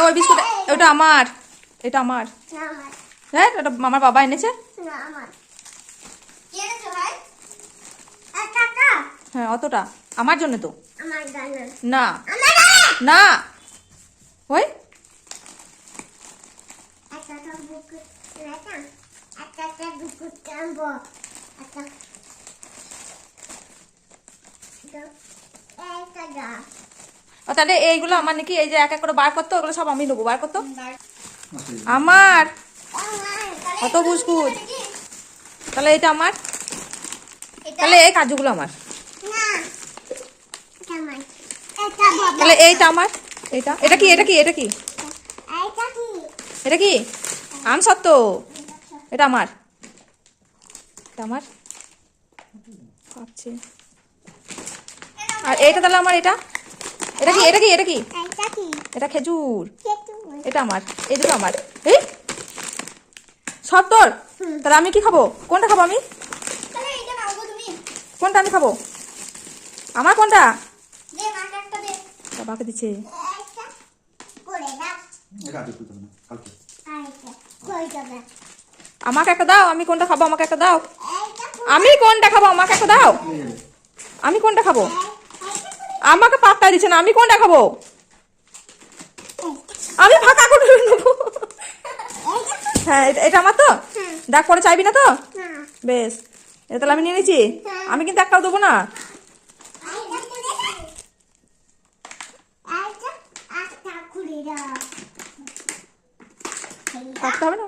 ওই বিস্কুট ওটা আমার, এটা আমার। হ্যাঁ এটা আমার বাবা এনেছে। হ্যাঁ অতটা আমার জন্য তো না না ওই তাহলে এইগুলো আমার নাকি? এই যে এক এক করে বার করতো, ওগুলো সব আমি নেবো, বার করতো আমার কত বুঝকুট। তাহলে এটা আমার, তাহলে এই কাজুগুলো আমার, তাহলে এইটা আমার। এইটা এটা কি? এটা কি? এটা কি? এটা কি? আম সত্য, এটা আমার, এটা আমার। আর এইটা তাহলে আমার। এটা এটা কি? এটা কি? এটা কি? এটা খেজুর, এটা আমার। এই দুটো আমার। এই সব তোর? তাহলে আমি কি খাবো? কোনটা খাবো আমি? কোনটা আমি খাবো? আমার কোনটা? বাবাকে দিচ্ছে। আমাকে একটা দাও, আমি কোনটা খাবো? আমাকে একটা দাও, আমি কোনটা খাবো? আমাকে একটা দাও, আমি কোনটা খাবো? আমাকে পাত্তা দিচ্ছে না, আমি কোনটা খাবো? আমি ফাঁকা করে নেবো। হ্যাঁ এটা আমার তো, দেখ পরে চাইবি না তো? বেশ, এটা তাহলে আমি নিয়ে নিচ্ছি। আমি কিন্তু একটাও দেবো না। কাটতে হবে না।